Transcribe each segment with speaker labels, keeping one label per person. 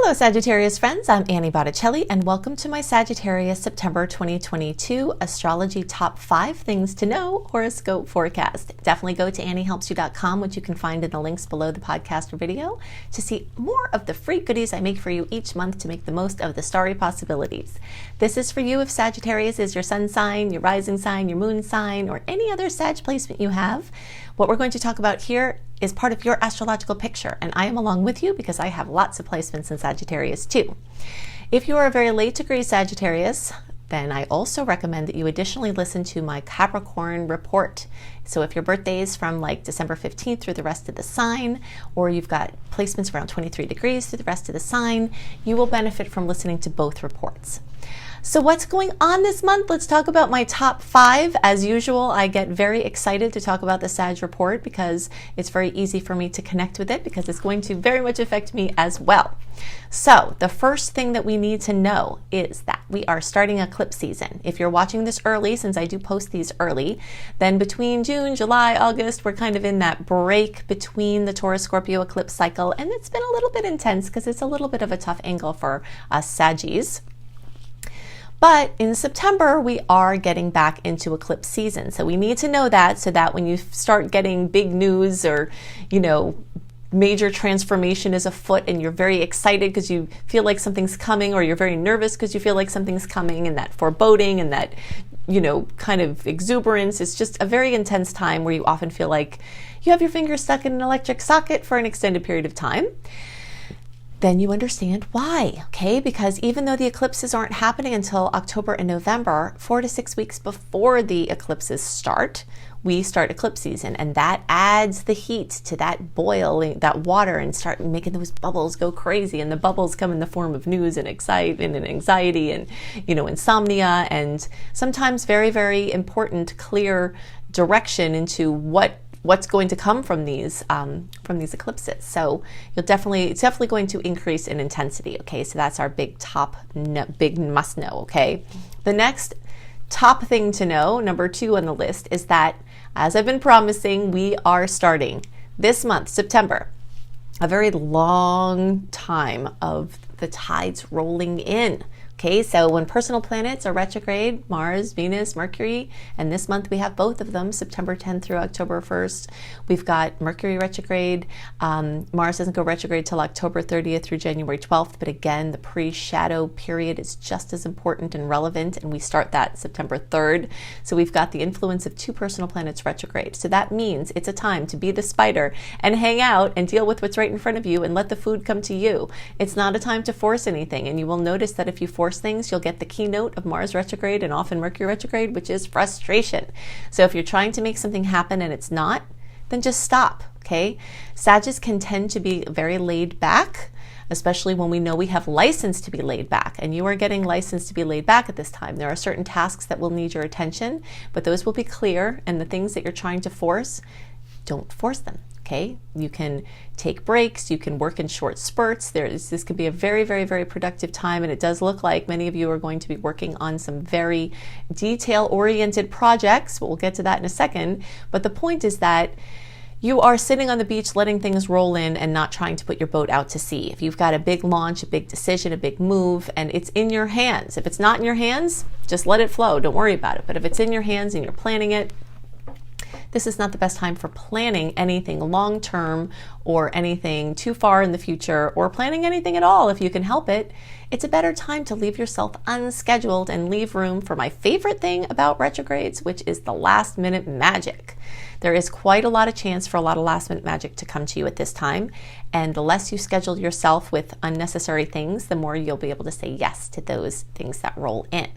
Speaker 1: Hello Sagittarius friends, I'm Annie Botticelli and welcome to my Sagittarius September 2022 Astrology Top 5 Things to Know Horoscope Forecast. Definitely go to anniehelpsyou.com, which you can find in the links below the podcast or video, to see more of the free goodies I make for you each month to make the most of the starry possibilities. This is for you if Sagittarius is your sun sign, your rising sign, your moon sign, or any other Sag placement you have. What we're going to talk about here is part of your astrological picture, and I am along with you because I have lots of placements in Sagittarius too. If you are a very late degree Sagittarius, then I also recommend that you additionally listen to my Capricorn report. So if your birthday is from like December 15th through the rest of the sign, or you've got placements around 23 degrees through the rest of the sign, you will benefit from listening to both reports. So what's going on this month? Let's talk about my top 5. As usual, I get very excited to talk about the Sag report because it's very easy for me to connect with it because it's going to very much affect me as well. So the first thing that we need to know is that we are starting eclipse season. If you're watching this early, since I do post these early, then between June, July, August, we're kind of in that break between the Taurus-Scorpio eclipse cycle, and it's been a little bit intense because it's a little bit of a tough angle for us Saggies. But in September, we are getting back into eclipse season. So we need to know that so that when you start getting big news or, major transformation is afoot and you're very excited because you feel like something's coming, or you're very nervous because you feel like something's coming, and that foreboding and that, kind of exuberance is just a very intense time where you often feel like you have your finger stuck in an electric socket for an extended period of time. Then you understand why, okay? Because even though the eclipses aren't happening until October and November, 4 to 6 weeks before the eclipses start, we start eclipse season, and that adds the heat to that boiling, that water, and start making those bubbles go crazy. And the bubbles come in the form of news and excitement and anxiety and, insomnia, and sometimes very, very important, clear direction into what's going to come from these eclipses. So it's definitely going to increase in intensity. Okay, so that's our big must know. Okay, the next top thing to know, number 2 on the list, is that, as I've been promising, we are starting this month, September, a very long time of the tides rolling in. Okay, so when personal planets are retrograde, Mars, Venus, Mercury, and this month we have both of them, September 10th through October 1st. We've got Mercury retrograde. Mars doesn't go retrograde till October 30th through January 12th, but again, the pre-shadow period is just as important and relevant, and we start that September 3rd. So we've got the influence of 2 personal planets retrograde. So that means it's a time to be the spider and hang out and deal with what's right in front of you and let the food come to you. It's not a time to force anything, and you will notice that if you force things, you'll get the keynote of Mars retrograde and often Mercury retrograde, which is frustration. So if you're trying to make something happen and it's not, then just stop, okay? Sagittarius can tend to be very laid back, especially when we know we have license to be laid back, and you are getting license to be laid back at this time. There are certain tasks that will need your attention, but those will be clear, and the things that you're trying to force, don't force them. Okay, you can take breaks, you can work in short spurts. This could be a very, very, very productive time, and it does look like many of you are going to be working on some very detail-oriented projects. We'll get to that in a second, but the point is that you are sitting on the beach letting things roll in and not trying to put your boat out to sea. If you've got a big launch, a big decision, a big move, and it's in your hands. If it's not in your hands, just let it flow. Don't worry about it. But if it's in your hands and you're planning it, this is not the best time for planning anything long-term or anything too far in the future, or planning anything at all if you can help it. It's a better time to leave yourself unscheduled and leave room for my favorite thing about retrogrades, which is the last-minute magic. There is quite a lot of chance for a lot of last-minute magic to come to you at this time, and the less you schedule yourself with unnecessary things, the more you'll be able to say yes to those things that roll in.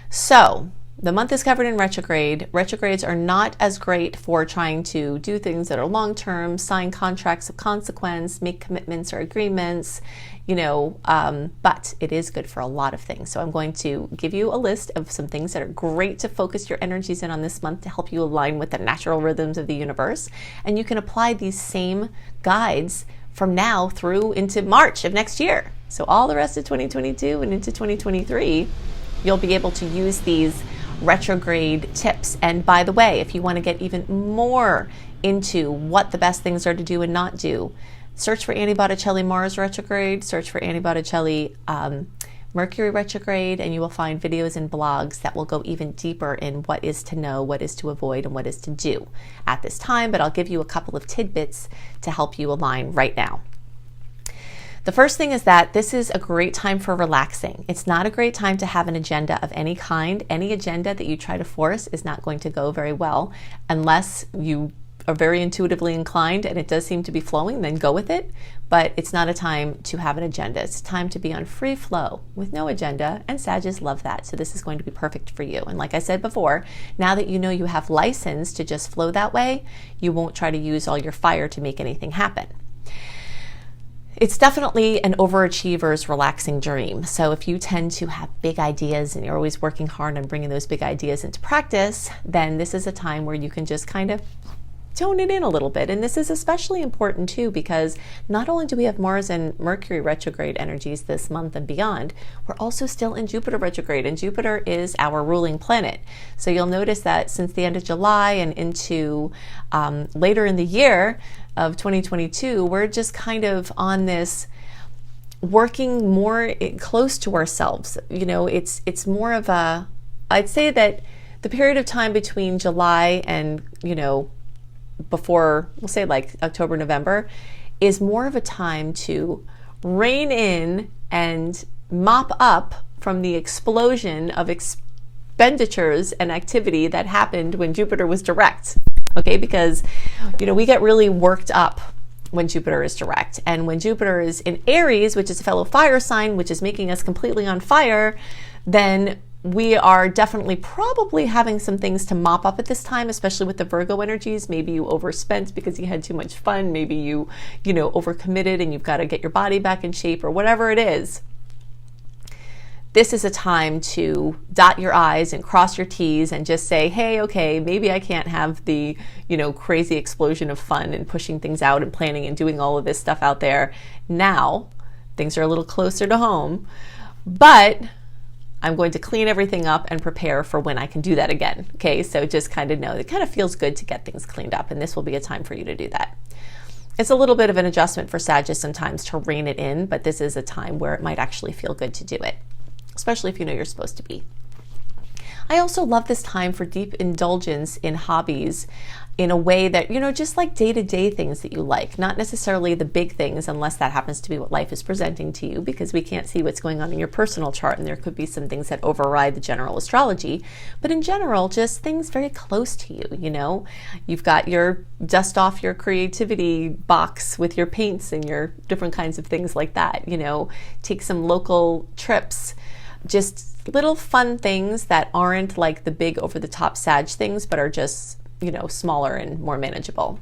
Speaker 1: So the month is covered in retrograde. Retrogrades are not as great for trying to do things that are long-term, sign contracts of consequence, make commitments or agreements, but it is good for a lot of things. So I'm going to give you a list of some things that are great to focus your energies in on this month to help you align with the natural rhythms of the universe. And you can apply these same guides from now through into March of next year. So all the rest of 2022 and into 2023, you'll be able to use these retrograde tips. And by the way, if you want to get even more into what the best things are to do and not do, Search for Annie Botticelli Mars retrograde, search for Annie Botticelli Mercury retrograde, and you will find videos and blogs that will go even deeper in what is to know, what is to avoid, and what is to do at this time. But I'll give you a couple of tidbits to help you align right now. The first thing is that this is a great time for relaxing. It's not a great time to have an agenda of any kind. Any agenda that you try to force is not going to go very well unless you are very intuitively inclined and it does seem to be flowing, then go with it. But it's not a time to have an agenda. It's a time to be on free flow with no agenda, and Sagittarius love that. So this is going to be perfect for you. And like I said before, now that you know you have license to just flow that way, you won't try to use all your fire to make anything happen. It's definitely an overachiever's relaxing dream. So if you tend to have big ideas and you're always working hard on bringing those big ideas into practice, then this is a time where you can just kind of tone it in a little bit. And this is especially important too, because not only do we have Mars and Mercury retrograde energies this month and beyond, we're also still in Jupiter retrograde, and Jupiter is our ruling planet. So you'll notice that since the end of July and into later in the year of 2022, we're just kind of on this working more close to ourselves. You know, it's more of a, I'd say that the period of time between July and, you know, before, we'll say like October, November, is more of a time to rein in and mop up from the explosion of expenditures and activity that happened when Jupiter was direct. Okay, because, you know, we get really worked up when Jupiter is direct. And when Jupiter is in Aries, which is a fellow fire sign, which is making us completely on fire, then we are definitely probably having some things to mop up at this time, especially with the Virgo energies. Maybe you overspent because you had too much fun. Maybe you overcommitted and you've got to get your body back in shape, or whatever it is. This is a time to dot your I's and cross your T's and just say, hey, okay, maybe I can't have the, crazy explosion of fun and pushing things out and planning and doing all of this stuff out there. Now, things are a little closer to home, but I'm going to clean everything up and prepare for when I can do that again. Okay, so just kind of know it kind of feels good to get things cleaned up, and this will be a time for you to do that. It's a little bit of an adjustment for Sagittarius sometimes to rein it in, but this is a time where it might actually feel good to do it, especially if you know you're supposed to be. I also love this time for deep indulgence in hobbies in a way that, just like day-to-day things that you like, not necessarily the big things unless that happens to be what life is presenting to you, because we can't see what's going on in your personal chart and there could be some things that override the general astrology. But in general, just things very close to you, You've got your dust off your creativity box with your paints and your different kinds of things like that, Take some local trips, just little fun things that aren't like the big over-the-top Sag things, but are just smaller and more manageable.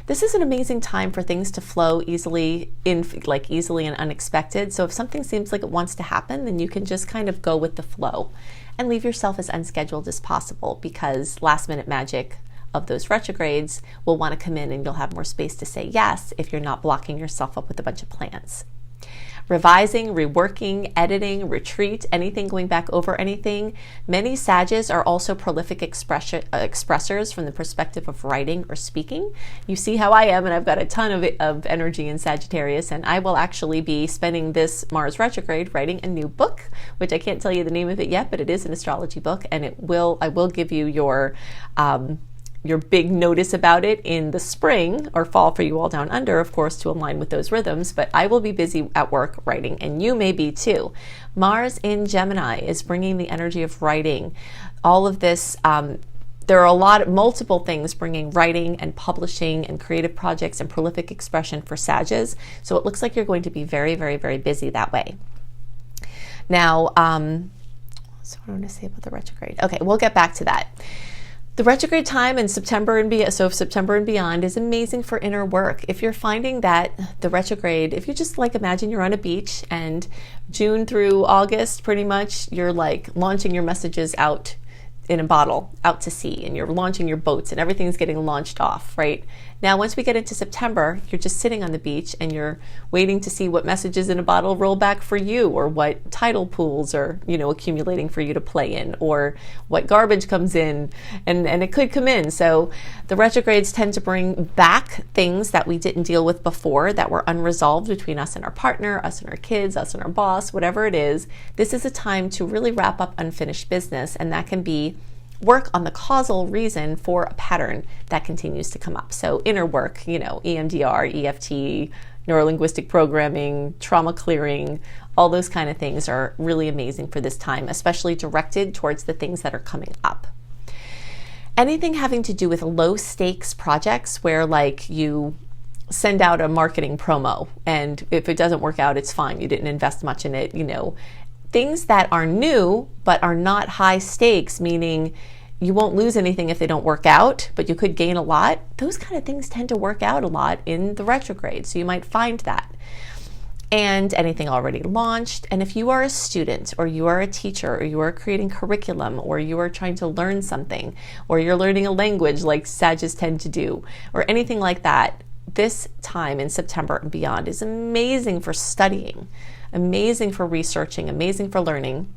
Speaker 1: This is an amazing time for things to flow easily and unexpected. So if something seems like it wants to happen, then you can just kind of go with the flow and leave yourself as unscheduled as possible, because last minute magic of those retrogrades will want to come in and you'll have more space to say yes if you're not blocking yourself up with a bunch of plans. Revising, reworking, editing, retreat, anything going back over anything. Many Sagittarius are also prolific expressors from the perspective of writing or speaking. You see how I am, and I've got a ton of energy in Sagittarius, and I will actually be spending this Mars retrograde writing a new book, which I can't tell you the name of it yet, but it is an astrology book, and I will give you your big notice about it in the spring or fall for you all down under, of course, to align with those rhythms. But I will be busy at work writing, and you may be too. Mars in Gemini is bringing the energy of writing. All of this, there are multiple things bringing writing and publishing and creative projects and prolific expression for Sagittarius. So it looks like you're going to be very, very, very busy that way. Now, so what do I want to say about the retrograde? Okay, we'll get back to that. The retrograde time in September and beyond is amazing for inner work. If you're finding that the retrograde, if you just imagine you're on a beach and June through August, pretty much you're launching your messages out in a bottle out to sea, and you're launching your boats and everything's getting launched off, right? Now, once we get into September, you're just sitting on the beach and you're waiting to see what messages in a bottle roll back for you, or what tidal pools are, accumulating for you to play in, or what garbage comes in, and it could come in. So the retrogrades tend to bring back things that we didn't deal with before that were unresolved between us and our partner, us and our kids, us and our boss, whatever it is. This is a time to really wrap up unfinished business, and that can be work on the causal reason for a pattern that continues to come up. So inner work, EMDR, EFT, neurolinguistic programming, trauma clearing, all those kind of things are really amazing for this time, especially directed towards the things that are coming up. Anything having to do with low stakes projects where like you send out a marketing promo and if it doesn't work out, it's fine. You didn't invest much in it, Things that are new but are not high stakes, meaning you won't lose anything if they don't work out, but you could gain a lot. Those kind of things tend to work out a lot in the retrograde, so you might find that. And anything already launched. And if you are a student, or you are a teacher, or you are creating curriculum, or you are trying to learn something, or you're learning a language like Sagittarius tend to do, or anything like that, this time in September and beyond is amazing for studying, amazing for researching, amazing for learning.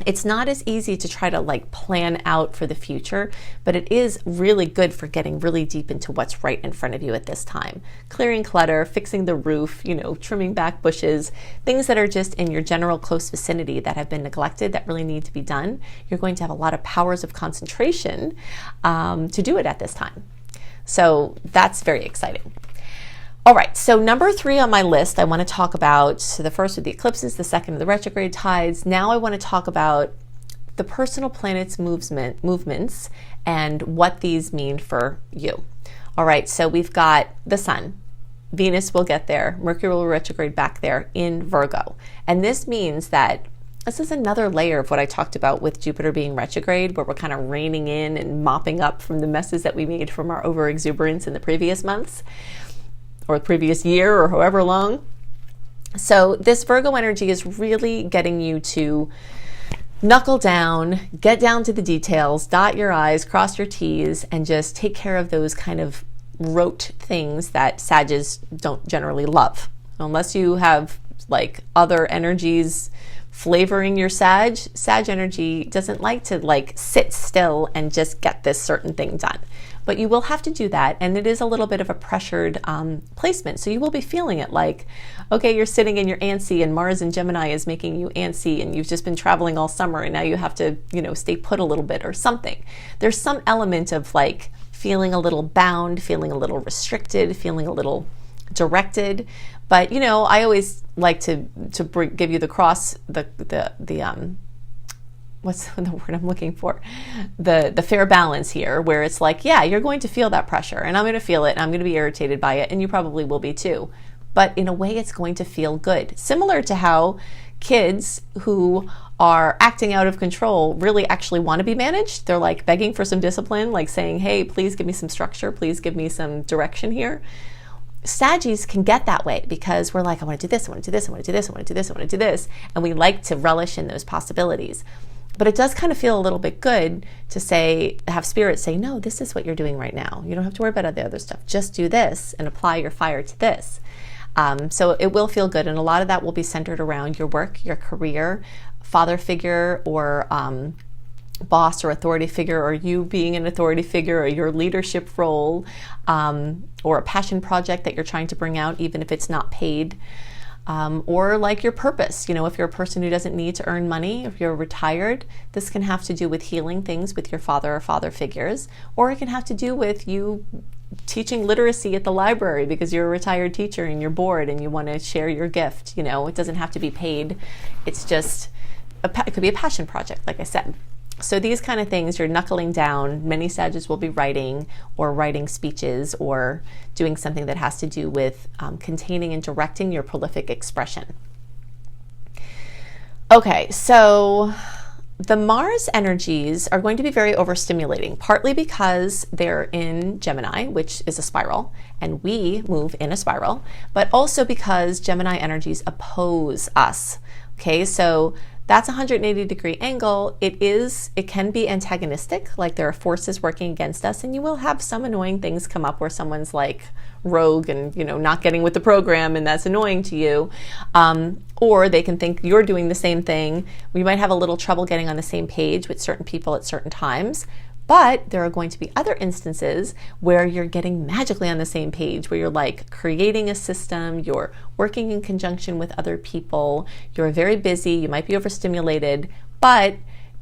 Speaker 1: It's not as easy to try to plan out for the future, but it is really good for getting really deep into what's right in front of you at this time. Clearing clutter, fixing the roof, trimming back bushes, things that are just in your general close vicinity that have been neglected that really need to be done. You're going to have a lot of powers of concentration to do it at this time. So that's very exciting. All right, so number 3 on my list, I want to talk about, so the first of the eclipses, the second of the retrograde tides. Now I want to talk about the personal planets' movements and what these mean for you. All right, so we've got the sun. Venus will get there. Mercury will retrograde back there in Virgo. And this means that this is another layer of what I talked about with Jupiter being retrograde, where we're kind of reining in and mopping up from the messes that we made from our overexuberance in the previous months, or the previous year, or however long. So this Virgo energy is really getting you to knuckle down, get down to the details, dot your I's, cross your T's, and just take care of those kind of rote things that Sagittarius don't generally love. Unless you have other energies flavoring your Sag energy doesn't like to sit still and just get this certain thing done. But you will have to do that, and it is a little bit of a pressured placement. So you will be feeling it okay, you're sitting and you're antsy, and Mars and Gemini is making you antsy, and you've just been traveling all summer, and now you have to, stay put a little bit or something. There's some element of feeling a little bound, feeling a little restricted, feeling a little directed. But I always like to give you the cross, what's the word I'm looking for? The fair balance here, where it's you're going to feel that pressure, and I'm going to feel it, and I'm going to be irritated by it, and you probably will be too. But in a way, it's going to feel good. Similar to how kids who are acting out of control really actually want to be managed. They're begging for some discipline, saying, hey, please give me some structure, please give me some direction here. Saggies can get that way because we're I want to do this, I want to do this, I want to do this, I want to do this, I want to do this. And we like to relish in those possibilities. But it does kind of feel a little bit good to have spirit say, no, this is what you're doing right now. You don't have to worry about the other stuff. Just do this and apply your fire to this. So it will feel good. And a lot of that will be centered around your work, your career, father figure, or boss or authority figure, or you being an authority figure, or your leadership role, or a passion project that you're trying to bring out, even if it's not paid. Or your purpose, if you're a person who doesn't need to earn money, if you're retired, this can have to do with healing things with your father or father figures, or it can have to do with you teaching literacy at the library because you're a retired teacher and you're bored and you want to share your gift. It doesn't have to be paid. It's just, it could be a passion project, like I said. So these kind of things, you're knuckling down. Many Sagittarius will be writing or writing speeches or doing something that has to do with containing and directing your prolific expression. Okay, so the Mars energies are going to be very overstimulating, partly because they're in Gemini, which is a spiral, and we move in a spiral, but also because Gemini energies oppose us. Okay, so That's a 180-degree angle. It can be antagonistic, like there are forces working against us, and you will have some annoying things come up where someone's like rogue and, not getting with the program, and that's annoying to you. Or they can think you're doing the same thing. We might have a little trouble getting on the same page with certain people at certain times. But there are going to be other instances where you're getting magically on the same page, where you're like creating a system, you're working in conjunction with other people, you're very busy, you might be overstimulated, but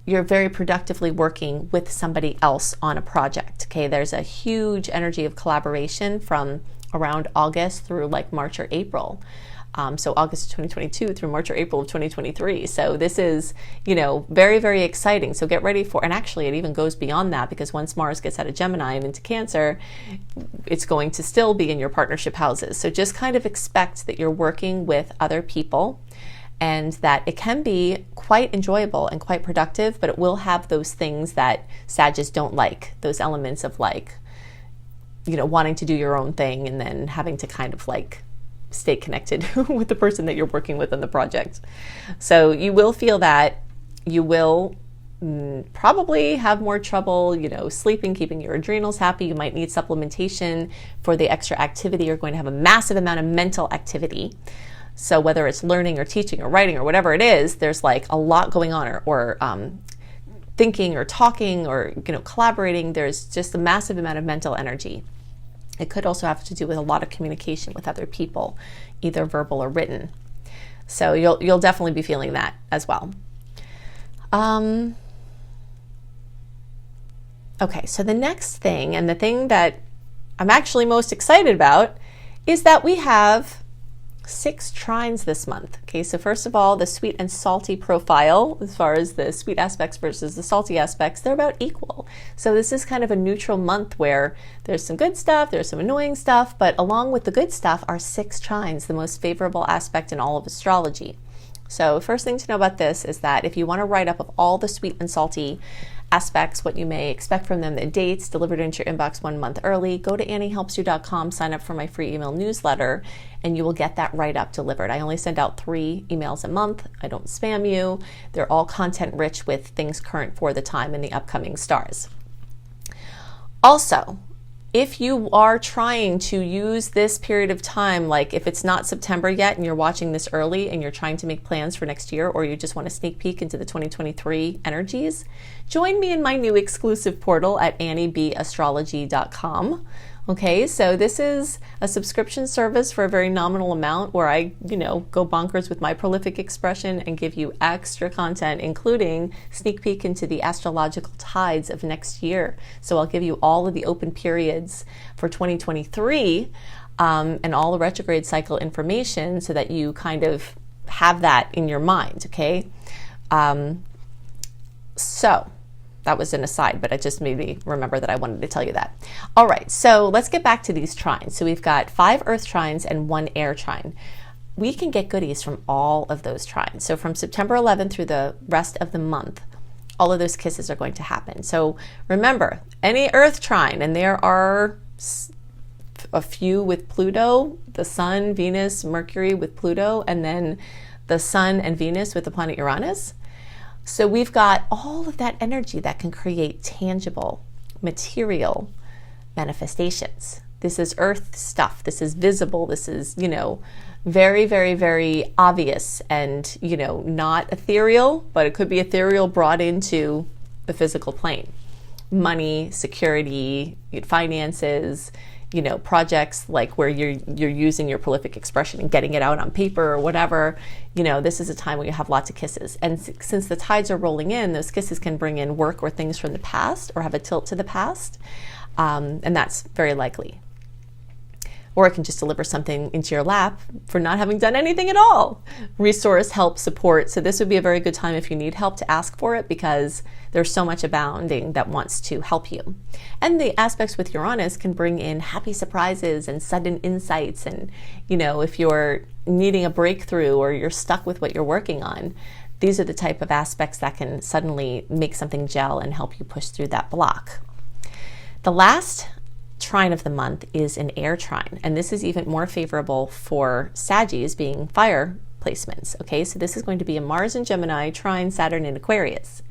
Speaker 1: you're very productively working with somebody else on a project. Okay, there's a huge energy of collaboration from around August through like March or April. So August of 2022 through March or April of 2023. So this is, very, very exciting. So get ready for, and actually it even goes beyond that, because once Mars gets out of Gemini and into Cancer, it's going to still be in your partnership houses. So just kind of expect that you're working with other people, and that it can be quite enjoyable and quite productive, but it will have those things that Sagittarius don't like, those elements of like, wanting to do your own thing and then having to kind of like stay connected with the person that you're working with on the project. So you will feel that. You will probably have more trouble, sleeping, keeping your adrenals happy. You might need supplementation for the extra activity. You're going to have a massive amount of mental activity. So whether it's learning or teaching or writing or whatever it is, there's like a lot going on, or thinking or talking or, collaborating. There's just a massive amount of mental energy. It could also have to do with a lot of communication with other people, either verbal or written. So you'll definitely be feeling that as well. Okay, so the next thing, and the thing that I'm actually most excited about, is that we have 6 trines this month. Okay, so first of all, the sweet and salty profile, as far as the sweet aspects versus the salty aspects, they're about equal. So this is kind of a neutral month where there's some good stuff, there's some annoying stuff, but along with the good stuff are 6 trines, the most favorable aspect in all of astrology. So first thing to know about this is that if you want a write-up of all the sweet and salty aspects, what you may expect from them, the dates delivered into your inbox 1 month early, go to anniehelpsyou.com, sign up for my free email newsletter, and you will get that write-up delivered. I only send out 3 emails a month. I don't spam you. They're all content rich with things current for the time and the upcoming stars. Also, if you are trying to use this period of time, like if it's not September yet and you're watching this early and you're trying to make plans for next year, or you just want a sneak peek into the 2023 energies, join me in my new exclusive portal at anniebastrology.com. Okay, so this is a subscription service for a very nominal amount where I, go bonkers with my prolific expression and give you extra content, including sneak peek into the astrological tides of next year. So I'll give you all of the open periods for 2023 and all the retrograde cycle information so that you kind of have that in your mind, okay? So that was an aside, but it just made me remember that I wanted to tell you that. All right, so let's get back to these trines. So we've got 5 earth trines and 1 air trine. We can get goodies from all of those trines. So from September 11th through the rest of the month, all of those kisses are going to happen. So remember, any earth trine, and there are a few with Pluto, the Sun, Venus, Mercury with Pluto, and then the Sun and Venus with the planet Uranus. So we've got all of that energy that can create tangible, material manifestations. This is earth stuff. This is visible. This is, very, very, very obvious and, not ethereal, but it could be ethereal brought into the physical plane. Money, security, finances, projects like where you're using your prolific expression and getting it out on paper or whatever. This is a time where you have lots of kisses. And since the tides are rolling in, those kisses can bring in work or things from the past or have a tilt to the past. And that's very likely. Or it can just deliver something into your lap for not having done anything at all. Resource, help, support. So this would be a very good time if you need help to ask for it, because there's so much abounding that wants to help you. And the aspects with Uranus can bring in happy surprises and sudden insights. And, if you're needing a breakthrough or you're stuck with what you're working on, these are the type of aspects that can suddenly make something gel and help you push through that block. The last trine of the month is an air trine, and this is even more favorable for Sagittarius, being fire placements. Okay, so this is going to be a Mars and Gemini, Trine, Saturn, and Aquarius.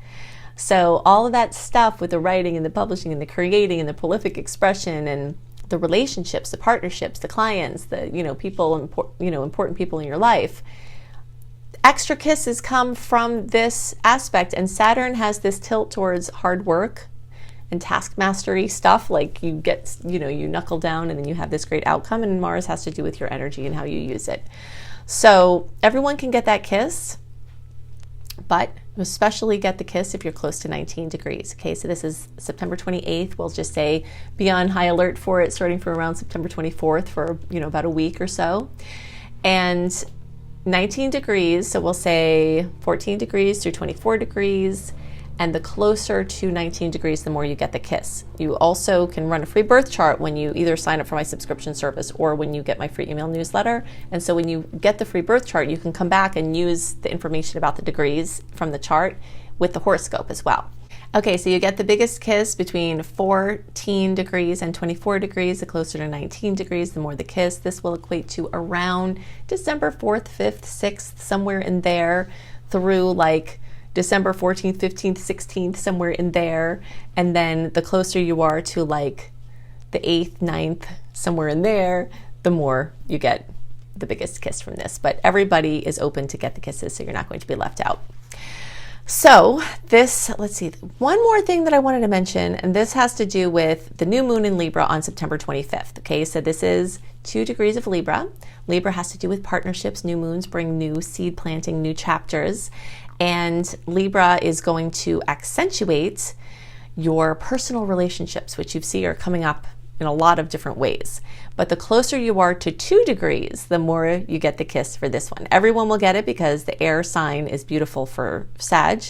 Speaker 1: So all of that stuff with the writing and the publishing and the creating and the prolific expression and the relationships, the partnerships, the clients, the people, important people in your life. Extra kisses come from this aspect, and Saturn has this tilt towards hard work and task mastery stuff. Like you get, you knuckle down and then you have this great outcome, and Mars has to do with your energy and how you use it. So everyone can get that kiss, but you especially get the kiss if you're close to 19 degrees. Okay, so this is September 28th. We'll just say be on high alert for it starting from around September 24th for, about a week or so. And 19 degrees, so we'll say 14 degrees through 24 degrees, and the closer to 19 degrees, the more you get the kiss. You also can run a free birth chart when you either sign up for my subscription service or when you get my free email newsletter. And so when you get the free birth chart, you can come back and use the information about the degrees from the chart with the horoscope as well. Okay, so you get the biggest kiss between 14 degrees and 24 degrees. The closer to 19 degrees, the more the kiss. This will equate to around December 4th, 5th, 6th, somewhere in there, through like December 14th, 15th, 16th, somewhere in there. And then the closer you are to like the 8th, 9th, somewhere in there, the more you get the biggest kiss from this. But everybody is open to get the kisses, so you're not going to be left out. So this, let's see, one more thing that I wanted to mention, and this has to do with the new moon in Libra on September 25th. Okay, so this is 2 degrees of Libra. Libra has to do with partnerships. New moons bring new seed planting, new chapters. And Libra is going to accentuate your personal relationships, which you see are coming up in a lot of different ways. But the closer you are to 2 degrees, the more you get the kiss for this one. Everyone will get it because the air sign is beautiful for Sag,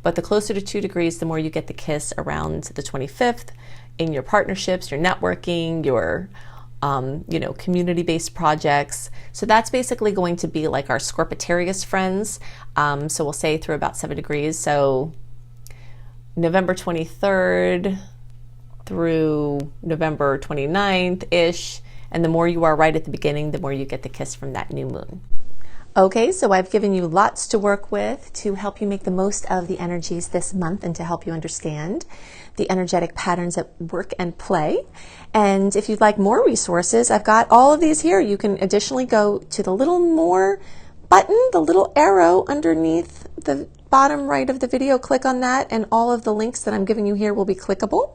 Speaker 1: but the closer to 2 degrees, the more you get the kiss around the 25th in your partnerships, your networking, your community-based projects. So that's basically going to be like our Scorpitarius friends. So we'll say through about 7 degrees. So November 23rd through November 29th-ish. And the more you are right at the beginning, the more you get the kiss from that new moon. Okay, so I've given you lots to work with to help you make the most of the energies this month and to help you understand the energetic patterns at work and play. And if you'd like more resources, I've got all of these here. You can additionally go to the little more button, the little arrow underneath the bottom right of the video. Click on that, and all of the links that I'm giving you here will be clickable,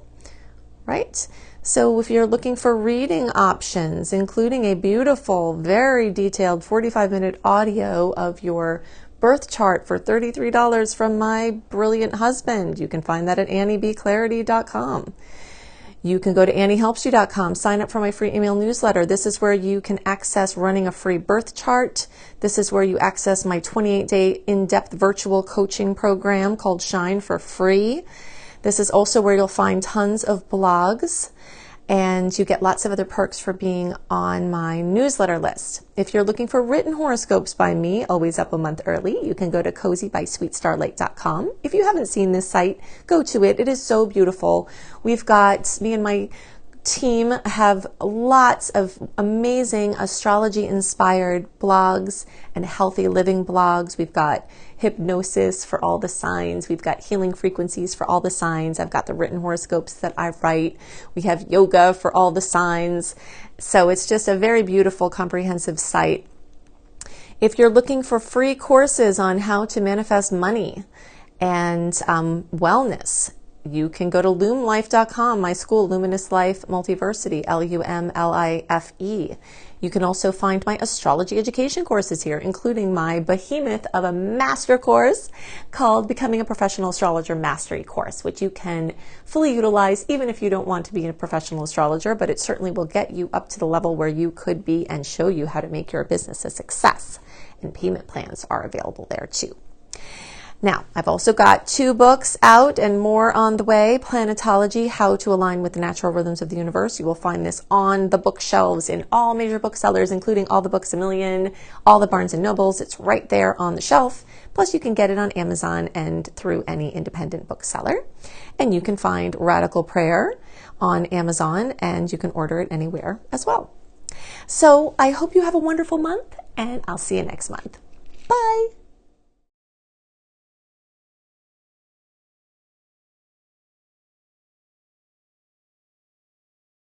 Speaker 1: right? So if you're looking for reading options, including a beautiful, very detailed 45-minute audio of your birth chart for $33 from my brilliant husband, you can find that at anniebclarity.com. You can go to anniehelpsyou.com, sign up for my free email newsletter. This is where you can access running a free birth chart. This is where you access my 28-day in-depth virtual coaching program called Shine for free. This is also where you'll find tons of blogs, and you get lots of other perks for being on my newsletter list. If you're looking for written horoscopes by me, always up a month early, you can go to cozybysweetstarlight.com. If you haven't seen this site, go to it. It is so beautiful. We've got, me and my team have lots of amazing astrology-inspired blogs and healthy living blogs. We've got hypnosis for all the signs. We've got healing frequencies for all the signs. I've got the written horoscopes that I write. We have yoga for all the signs. So it's just a very beautiful, comprehensive site. If you're looking for free courses on how to manifest money and wellness, you can go to lumlife.com, my school, Luminous Life Multiversity, LUMLIFE. You can also find my astrology education courses here, including my behemoth of a master course called Becoming a Professional Astrologer Mastery Course, which you can fully utilize even if you don't want to be a professional astrologer, but it certainly will get you up to the level where you could be and show you how to make your business a success. And payment plans are available there too. Now, I've also got 2 books out and more on the way. Planetology, How to Align with the Natural Rhythms of the Universe. You will find this on the bookshelves in all major booksellers, including all the Books A Million, all the Barnes & Nobles. It's right there on the shelf. Plus, you can get it on Amazon and through any independent bookseller. And you can find Radical Prayer on Amazon, and you can order it anywhere as well. So I hope you have a wonderful month, and I'll see you next month. Bye!